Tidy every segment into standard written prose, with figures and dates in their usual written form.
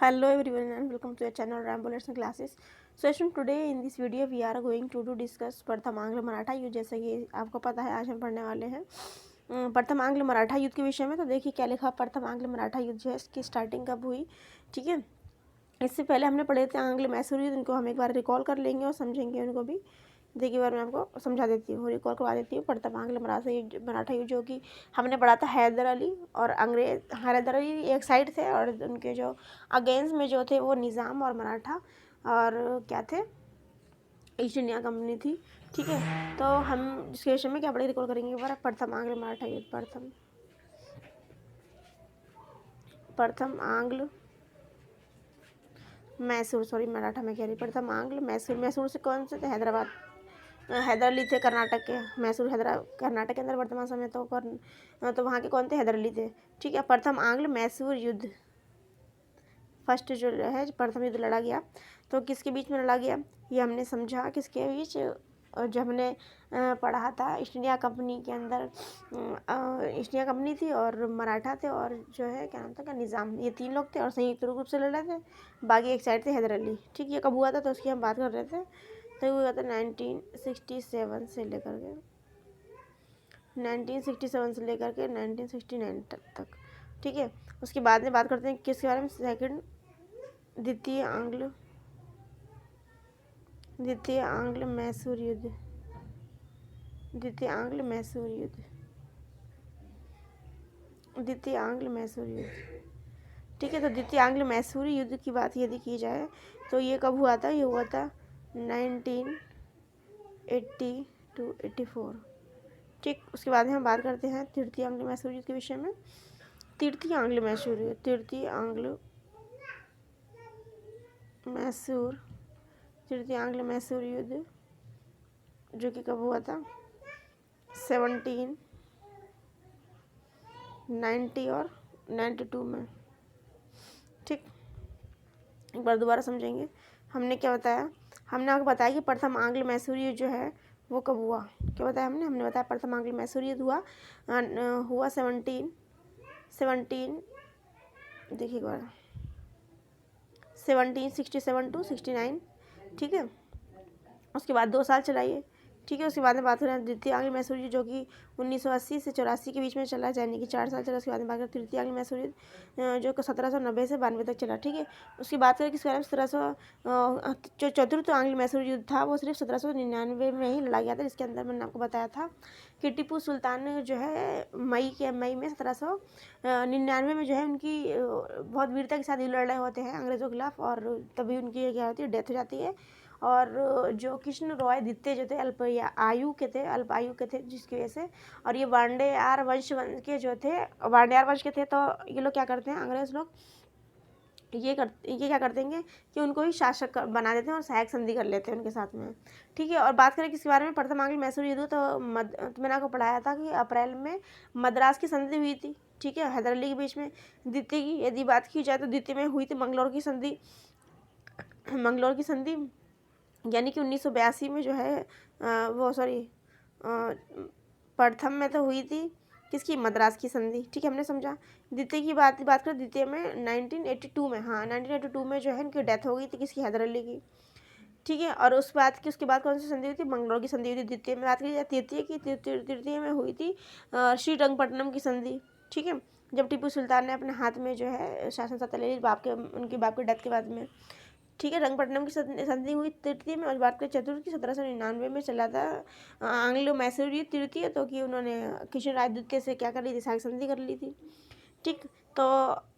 Hello everyone and welcome to your channel Rambo Lesson Classes. So student, today in this video we are going to discuss प्रथम आंग्ल मराठा युद्ध। जैसे कि आपको पता है आज हम पढ़ने वाले हैं प्रथम आंग्ल मराठा युद्ध के विषय में। तो देखिए क्या लिखा, प्रथम आंग्ल मराठा युद्ध जो है इसकी स्टार्टिंग कब हुई। ठीक है, इससे पहले हमने पढ़े थे आंग्ल मैसूर युद्ध, इनको हम एक बार रिकॉल कर लेंगे और समझेंगे उनको भी। देखिए बार मैं आपको समझा देती हूँ, रिकॉल करवा देती हूँ। प्रथम आंग्ल मराठा युद्ध जो कि हमने पढ़ा था हैदर अली और अंग्रेज। हैदर अली एक साइड थे और उनके जो अगेंस्ट में जो थे वो निज़ाम और मराठा और क्या थे, ईस्ट इंडिया कंपनी थी। ठीक है, तो हम इसके विषय में क्या पढ़े रिकॉल करेंगे एक बार। प्रथम आंग्ल मराठा युद्ध, प्रथम आंग्ल मैसूर, सॉरी मराठा में कह रही, प्रथम आंग्ल मैसूर। मैसूर से कौन से थे, हैदराबाद, हैदर अली थे कर्नाटक के। मैसूर कर्नाटक के अंदर वर्तमान समय तो वहाँ के कौन थे, हैदर अली थे। ठीक है, प्रथम आंग्ल मैसूर युद्ध, फर्स्ट जो है प्रथम युद्ध लड़ा गया तो किसके बीच में लड़ा गया, ये हमने समझा किसके बीच। जो हमने पढ़ा था ईस्ट इंडिया कंपनी के अंदर, ईस्ट इंडिया कंपनी थी और मराठा थे और जो है क्या नाम था, क्या निज़ाम, ये तीन लोग थे और संयुक्त रूप से लड़े थे। बाकी एक साइड थे हैदर अली। ठीक, ये कब हुआ था तो उसकी हम बात कर रहे थे। तो हुआ था 1967 से लेकर के 1969 तक। ठीक है, उसके बाद में बात करते हैं किसके बारे में, सेकंड द्वितीय आंग्ल मैसूर युद्ध, द्वितीय आंग्ल मैसूर युद्ध। ठीक है, तो द्वितीय आंग्ल मैसूर युद्ध की बात यदि की जाए तो ये कब हुआ था, ये हुआ था 1980-84। ठीक, उसके बाद में हम बात करते हैं तृतीय आंग्ल मैसूर युद्ध के विषय में। तृतीय आंग्ल मैसूर युद्ध जो कि कब हुआ था, 1790 और 92 में। ठीक, एक बार दोबारा समझेंगे। हमने क्या बताया, हमने आपको बताया कि प्रथम आंग्ल मैसूर युद्ध जो है वो कब हुआ, क्या बताया हमने बताया प्रथम आंग्ल मैसूर युद्ध हुआ 17 देखिए एक बार 1767 to 69। ठीक है, उसके बाद 2 साल चलाइए। ठीक है, उसके बाद में बात करें द्वितीय आंग्ल मैसूर युद्ध जो कि 1980 से 84 के बीच में चला, यानी कि 4 साल चला। उसके बाद में बात करें तृतीय आंग्ल मैसूर युद्ध जो 1790 से 92 तक चला। ठीक है, उसकी बात करें किसके बारे में, 1700 जो चतुर्थ आंग्ल मैसूर युद्ध था वो सिर्फ 1799 में ही लड़ा गया था, जिसके अंदर मैंने आपको बताया था कि टीपू सुल्तान जो है मई में 1799 में जो है उनकी बहुत वीरता के साथ ये लड़ रहे होते हैं अंग्रेज़ों के खिलाफ और तभी उनकी क्या होती है, डेथ हो जाती है। और जो कृष्ण रॉय द्वितीय जो थे अल्प आयु के थे जिसकी वजह से, और ये वांडेयार वंश के जो थे, वांडेयार वंश के थे। तो ये लोग क्या करते हैं, अंग्रेज लोग ये क्या कर देंगे कि उनको ही शासक बना देते हैं और सहायक संधि कर लेते हैं उनके साथ में। ठीक है, और बात करें किसके बारे में, प्रथम आंग्ल मैसूर युद्ध, तो मैंने आपको पढ़ाया था कि अप्रैल में मद्रास की संधि हुई थी। ठीक है, हैदर अली के बीच में। द्वितीय की यदि बात की जाए तो द्वितीय में हुई थी मंगलौर की संधि, यानी कि 1982 में जो है प्रथम में तो हुई थी किसकी, मद्रास की संधि। ठीक है, हमने समझा। द्वितीय की बात करें, द्वितीय में 1982 में, हाँ 1982 में जो है इनकी डेथ हो गई थी किसकी, हैदर अली की। ठीक है, और उसके बाद कौन सी संधि हुई थी, मंगलौर की संधि हुई थी। द्वितीय में बात की जाए, तृतीय में हुई थी श्रीरंगपट्टनम की संधि। ठीक है, जब टीपू सुल्तान ने अपने हाथ में जो है शासन सत्ता ले ली उनके बाप के डेथ के बाद में। ठीक है, रंगपट्टनम की संधि हुई तृतीय में। और बात करें चतुर्थ की, 1799 में चला था आंग्लो मैसूर युद्ध तृतीय, तो कि उन्होंने कृष्णराय द्वितीय से क्या कर ली थी, सहायक संधि कर ली थी। ठीक, तो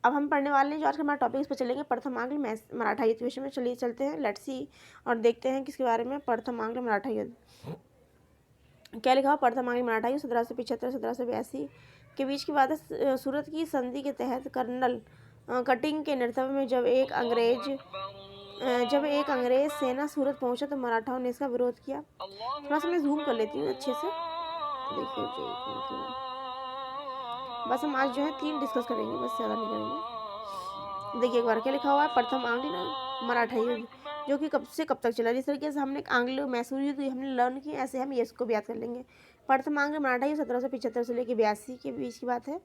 अब हम पढ़ने वाले हैं जो आज का हमारा टॉपिक, इस पर चलेंगे प्रथम आंग्ल मराठा युद्ध विषय में। चलिए चलते हैं, लेट्स सी, और देखते हैं किसके बारे में, प्रथम आंग्ल मराठा युद्ध। क्या लिखा हुआ, प्रथम आंग्ल मराठा युद्ध 1775-1782 के बीच की बात है। सूरत की संधि के तहत कर्नल कटिंग के नेतृत्व में जब एक अंग्रेज सेना सूरत पहुंचा तो मराठाओं ने इसका विरोध किया। थोड़ा सा मैं जूम कर लेती हूँ अच्छे से, देखिए बस हम आज जो है 3 डिस्कस करेंगे, बस ज़्यादा नहीं करेंगे। देखिए एक बार क्या लिखा हुआ है, प्रथम आंग्ल मराठा युद्ध जो कि कब से कब तक चला। जिस तरीके से हमने आंग्ल मैसूर युद्ध हमने लर्न किया, ऐसे हम इसको भी याद कर लेंगे। प्रथम आंग्ल मराठा युद्ध 1775 से लेकर 82 के बीच की बात है।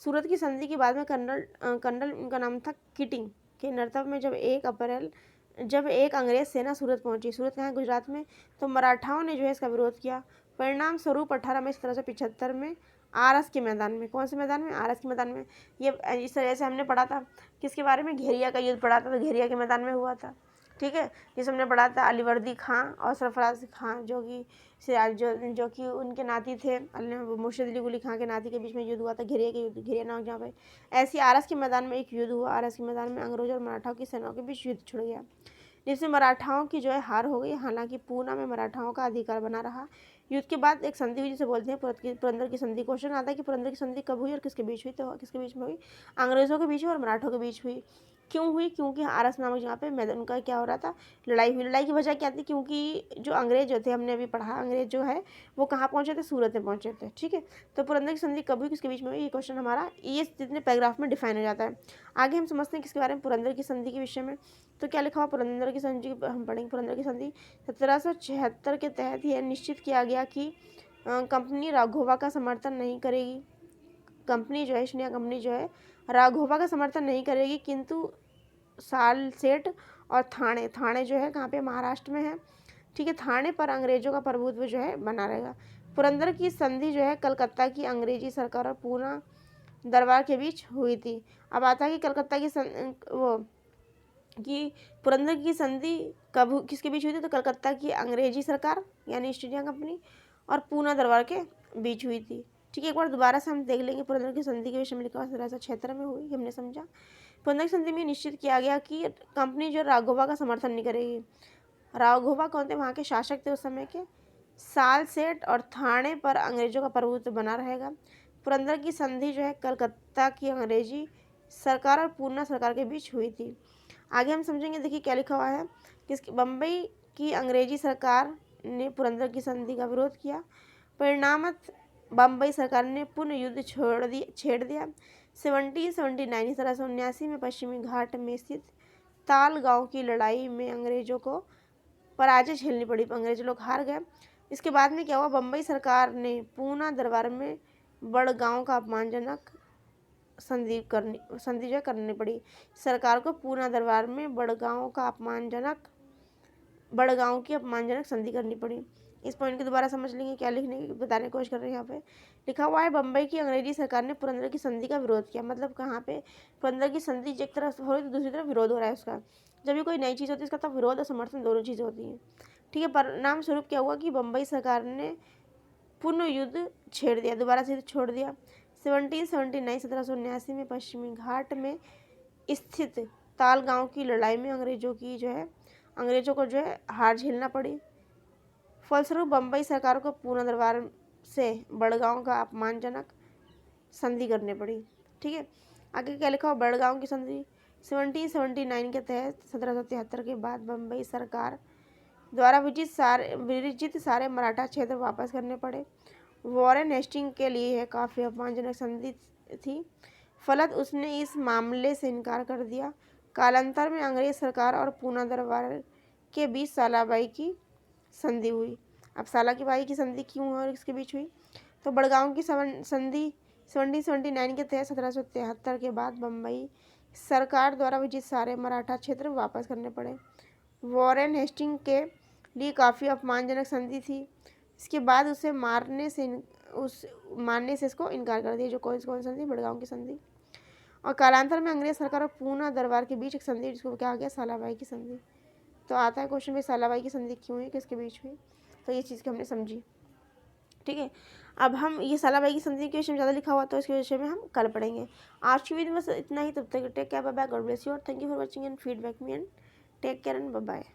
सूरत की संधि के बाद में कर्नल उनका नाम था किटिंग, के नेतृत्व में जब एक अंग्रेज सेना सूरत पहुंची, सूरत कहाँ है, गुजरात में, तो मराठाओं ने जो है इसका विरोध किया। परिणाम स्वरूप 18 मई 1775 में आरस के मैदान में, कौन से मैदान में, आरस के मैदान में, ये इस तरह से हमने पढ़ा था किसके बारे में, घेरिया का युद्ध पढ़ा था, तो घेरिया के मैदान में हुआ था। ठीक है, जिसे हमने पढ़ा था अलीवर्दी खां और सरफराज खां जो कि उनके नाती थे, मुर्शिद अली कुली खां के नाती के बीच में युद्ध हुआ था, घेरिया के युद्ध, घेरिया नाम जहाँ पे। ऐसी आरस के मैदान में एक युद्ध हुआ। आरस के मैदान में अंग्रेजों और मराठाओं की सेनाओं के बीच युद्ध छिड़ गया, जिसमें मराठाओं की जो है हार हो गई। हालांकि पूना में मराठाओं का अधिकार बना रहा। युद्ध के बाद एक संधि हुई जिसे बोलते हैं पुरंदर की संधि। क्वेश्चन आता है कि पुरंदर की संधि कब हुई और किसके बीच हुई, तो किसके बीच में हुई, अंग्रेजों के बीच और मराठों के बीच हुई। क्यों हुई, क्योंकि आरस नामक जहाँ पे मैदान उनका क्या हो रहा था, लड़ाई हुई। लड़ाई की वजह क्या थी, क्योंकि जो अंग्रेज जो थे, हमने अभी पढ़ा, अंग्रेज जो है वो कहाँ पहुँचे थे, सूरत में पहुँचे थे। ठीक है, तो पुरंदर की संधि कब हुई, किसके बीच में हुई, ये क्वेश्चन हमारा ये जितने पैराग्राफ में डिफाइन हो जाता है। आगे हम समझते हैं किसके बारे में, पुरंदर की संधि के विषय में। तो क्या लिखा हुआ पुरंदर की संधि, हम पढ़ेंगे पुरंदर की संधि 1776 के तहत यह निश्चित किया गया कि कंपनी राघोबा का समर्थन नहीं करेगी। कंपनी जो है, ईस्ट इंडिया कंपनी जो है राघोबा का समर्थन नहीं करेगी, किंतु सालसेट और थाने जो है कहाँ पे, महाराष्ट्र में है। ठीक है, थाने पर अंग्रेजों का प्रभुत्व जो है बना रहेगा। पुरंदर की संधि जो है कलकत्ता की अंग्रेजी सरकार और पूना दरबार के बीच हुई थी। अब आता है कि कलकत्ता की पुरंदर की संधि कब किसके बीच हुई थी, तो कलकत्ता की अंग्रेजी सरकार यानी ईस्ट इंडिया कंपनी और पूना दरबार के बीच हुई थी। ठीक है, एक बार दोबारा से हम देख लेंगे। पुरंदर की संधि के विषय में लिखा 1776 में हुई, हमने समझा। पुरंदर की संधि में निश्चित किया गया कि कंपनी जो राघोबा का समर्थन नहीं करेगी। राघोबा कौन थे, वहाँ के शासक थे उस समय के। सालसेट और थाने पर अंग्रेजों का प्रभुत्व बना रहेगा। पुरंदर की संधि जो है कलकत्ता की अंग्रेजी सरकार और पूना सरकार के बीच हुई थी। आगे हम समझेंगे, देखिए क्या लिखा हुआ है, किसकी, बम्बई की अंग्रेजी सरकार ने पुरंदर की संधि का विरोध किया। परिणामत बम्बई सरकार ने पुनः युद्ध छेड़ दिया। 1779 में पश्चिमी घाट में स्थित ताल गांव की लड़ाई में अंग्रेजों को पराजय झेलनी पड़ी, अंग्रेज लोग हार गए। इसके बाद में क्या हुआ, बम्बई सरकार ने पूना दरबार में बड़गांव का अपमानजनक संधि जो करनी पड़ी। सरकार को पूना दरबार में बड़गांव की अपमानजनक संधि करनी पड़ी। इस पॉइंट को दोबारा समझ लेंगे, क्या लिखने की बताने की कोशिश कर रहे हैं। यहाँ पे लिखा हुआ है बम्बई की अंग्रेजी सरकार ने पुरंदर की संधि का विरोध किया। मतलब कहाँ पे, पुरंदर की संधि एक तरफ हो रही तो दूसरी तरफ विरोध हो रहा है उसका। जब भी कोई नई चीज़ होती है इसका तब विरोध और समर्थन दोनों चीज़ें होती हैं। ठीक है, परिणाम स्वरूप क्या हुआ कि बम्बई सरकार ने पुनः युद्ध छेड़ दिया, दोबारा से छोड़ दिया। 1779 में पश्चिमी घाट में स्थित ताल गांव की लड़ाई में अंग्रेजों को जो है हार झेलना पड़ी। फलस्वरूप बम्बई सरकार को पूना दरबार से बड़गांव का अपमानजनक संधि करनी पड़ी। ठीक है, आगे क्या लिखा हुआ, बड़गांव की संधि 1779 के तहत 1773 के बाद बम्बई सरकार द्वारा विजित सारे मराठा क्षेत्र वापस करने पड़े। वॉरेन हेस्टिंग के लिए यह काफ़ी अपमानजनक संधि थी, फलत उसने इस मामले से इनकार कर दिया। कालांतर में अंग्रेज सरकार और पूना दरबार के बीच सालाबाई की संधि हुई। अब सालाबाई की संधि क्यों और इसके बीच हुई, तो बड़गांव की संधि 1779 के तहत 1773 के बाद बम्बई सरकार द्वारा विजित सारे मराठा क्षेत्र वापस करने पड़े। वॉरेन हेस्टिंग के लिए काफ़ी अपमानजनक संधि थी। इसके बाद उसे मारने से इसको इनकार कर दिया। जो कौन संधि, बड़गांव की संधि। और कालांतर में अंग्रेज सरकार और पूना दरबार के बीच एक संधि जिसको क्या आ गया, सालाबाई की संधि। तो आता है क्वेश्चन में सालाबाई की संधि क्यों हुई, किसके बीच हुई, तो ये चीज़ की हमने समझी। ठीक है, अब हम ये सालाबाई की संधि के विषय में ज़्यादा लिखा हुआ तो इसके विषय में हम कल पढ़ेंगे। आज की वीडियो में बस इतना ही, तब तक take care, bye bye, God bless you और thank you for watching and feedback me and take care and bye bye.